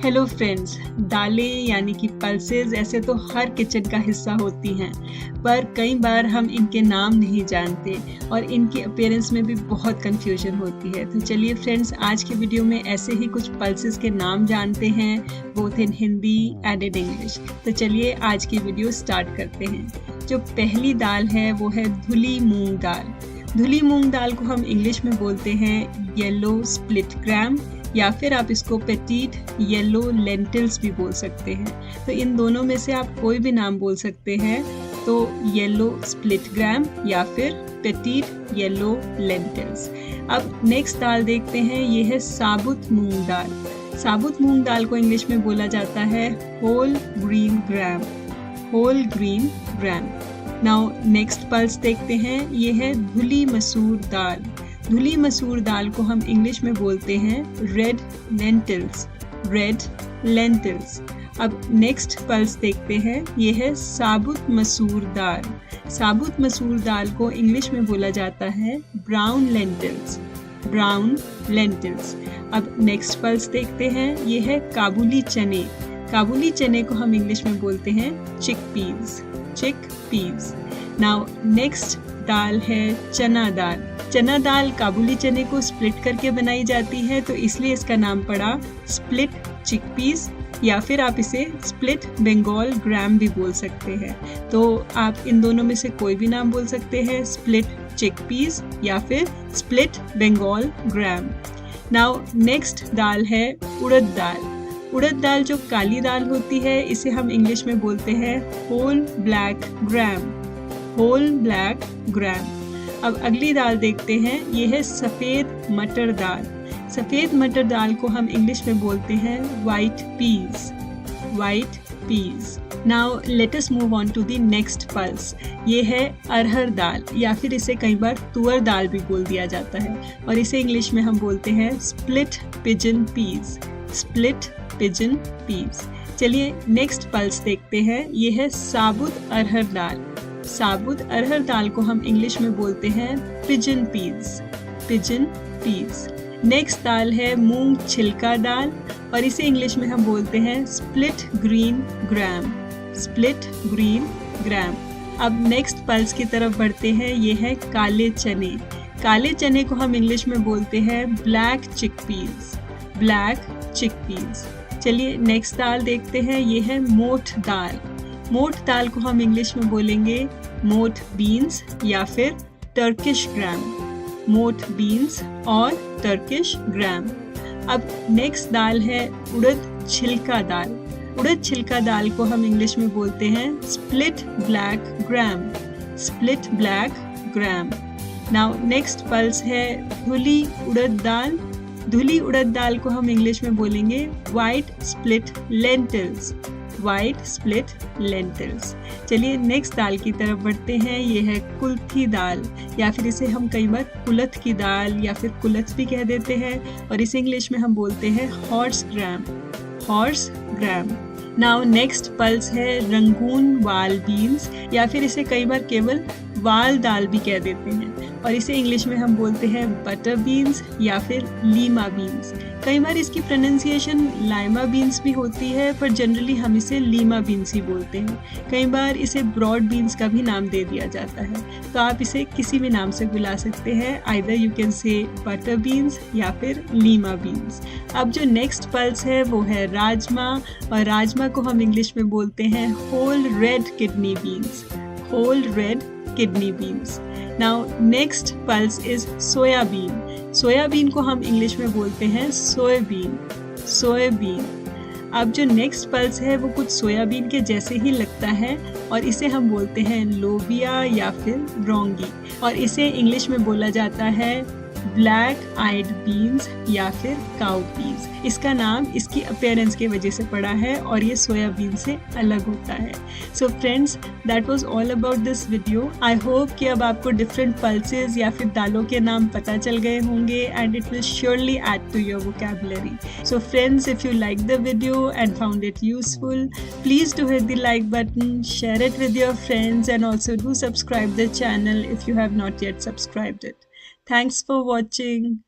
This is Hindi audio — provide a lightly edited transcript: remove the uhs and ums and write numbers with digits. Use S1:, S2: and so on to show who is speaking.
S1: हेलो फ्रेंड्स, दालें यानी कि पल्सेस ऐसे तो हर किचन का हिस्सा होती हैं, पर कई बार हम इनके नाम नहीं जानते और इनकी अपीयरेंस में भी बहुत कंफ्यूजन होती है। तो चलिए फ्रेंड्स, आज की वीडियो में ऐसे ही कुछ पल्सेस के नाम जानते हैं, both in Hindi and in English. तो चलिए आज की वीडियो स्टार्ट करते हैं। जो पहली दाल है वो है धुली मूंग दाल। धुली मूंग दाल को हम इंग्लिश में बोलते हैं येलो स्प्लिट ग्राम, या फिर आप इसको पेटीट येलो लेंटिल्स भी बोल सकते हैं। तो इन दोनों में से आप कोई भी नाम बोल सकते हैं, तो येलो स्प्लिट ग्राम या फिर पेटीट येलो लेंटिल्स। अब नेक्स्ट दाल देखते हैं, ये है साबुत मूंग दाल। साबुत मूंग दाल को इंग्लिश में बोला जाता है whole green gram, whole green gram. Now next pulse देखते हैं, ये है धुली मसूर दाल। धुली मसूर दाल को हम इंग्लिश में बोलते हैं रेड लेंटिल्स, रेड लेंटिल्स। अब नेक्स्ट पल्स देखते हैं, ये है साबुत मसूर दाल। साबुत मसूर दाल को इंग्लिश में बोला जाता है ब्राउन लेंटिल्स, ब्राउन लेंटिल्स। अब नेक्स्ट पल्स देखते हैं, ये है काबुली चने। काबुली चने को हम इंग्लिश में बोलते हैं चिक पीस, चिक पीस। नाउ नेक्स्ट दाल है चना दाल। चना दाल काबुली चने को स्प्लिट करके बनाई जाती है, तो इसलिए इसका नाम पड़ा स्प्लिट चिकपीस, या फिर आप इसे स्प्लिट बंगाल ग्राम भी बोल सकते हैं। तो आप इन दोनों में से कोई भी नाम बोल सकते हैं, स्प्लिट चिकपीस या फिर स्प्लिट बंगाल ग्राम। नाउ नेक्स्ट दाल है उड़द दाल। उड़द दाल जो काली दाल होती है, इसे हम इंग्लिश में बोलते हैं whole black gram, whole black gram. अब अगली दाल देखते हैं, ये है सफ़ेद मटर दाल। सफ़ेद मटर दाल को हम इंग्लिश में बोलते हैं white peas, white peas. Now let us move on to the next pulse. ये है अरहर दाल, या फिर इसे कई बार तुअर दाल भी बोल दिया जाता है, और इसे इंग्लिश में हम बोलते हैं split pigeon peas, split pigeon peas. चलिए नेक्स्ट पल्स देखते हैं, ये है साबुत अरहर दाल। साबुत अरहर दाल को हम इंग्लिश में बोलते हैं pigeon peas, pigeon peas. Next दाल है मूंग छिलका दाल, और इसे इंग्लिश में हम बोलते हैं split green gram, split green gram. अब नेक्स्ट पल्स की तरफ बढ़ते हैं, ये है काले चने। काले चने को हम इंग्लिश में बोलते हैं ब्लैक चिकपीस, ब्लैक चिकपीस। चलिए नेक्स्ट दाल देखते हैं, ये है मोठ दाल। मोठ दाल को हम इंग्लिश में बोलेंगे मोठ बीन्स या फिर टर्किश ग्राम, मोठ बीन्स और टर्किश ग्राम। अब नेक्स्ट दाल है उड़द छिलका दाल। उड़द छिलका दाल को हम इंग्लिश में बोलते हैं split black gram, split black gram. Now next pulse है धुली उड़द दाल। धुली उड़द दाल को हम इंग्लिश में बोलेंगे white split lentils, white split lentils. चलिए नेक्स्ट दाल की तरफ बढ़ते हैं, ये है कुल्थी दाल, या फिर इसे हम कई बार कुलथ की दाल या फिर कुलथ भी कह देते हैं, और इसे इंग्लिश में हम बोलते हैं हॉर्स ग्राम, हॉर्स ग्राम। नाउ नेक्स्ट पल्स है रंगून वाल बीन्स, या फिर इसे कई बार केवल वाल दाल भी कह देते हैं, और इसे इंग्लिश में हम बोलते हैं बटर बीन्स या फिर लीमा बीन्स। कई बार इसकी प्रोनाउंसिएशन लाइमा बीन्स भी होती है, पर जनरली हम इसे लीमा बीन्स ही बोलते हैं। कई बार इसे ब्रॉड बीन्स का भी नाम दे दिया जाता है, तो आप इसे किसी भी नाम से बुला सकते हैं, either you can say butter beans या फिर लीमा बीन्स। अब जो नेक्स्ट पल्स है वो है राजमा, और राजमा को हम इंग्लिश में बोलते हैं whole red kidney beans, whole red kidney beans. Now next pulse is soybean. Soybean को हम इंग्लिश में बोलते हैं सोयाबीन, सोयाबीन। अब जो नेक्स्ट पल्स है वो कुछ सोयाबीन के जैसे ही लगता है, और इसे हम बोलते हैं लोबिया या फिर रोंगी, और इसे इंग्लिश में बोला जाता है ब्लैक आइड बीन्स या फिर काउ पीस। इसका नाम इसकी अपीयरेंस की वजह से पड़ा है, और ये सोयाबीन से अलग होता है। So friends, that was all about this video. I hope कि अब आपको डिफरेंट पल्सेस या फिर दालों के नाम पता चल गए होंगे, and it will surely add to your vocabulary. So friends, if you like the video and found it useful, please do hit the like button, share it with your friends, and also do subscribe the channel if you have not yet subscribed it. Thanks for watching.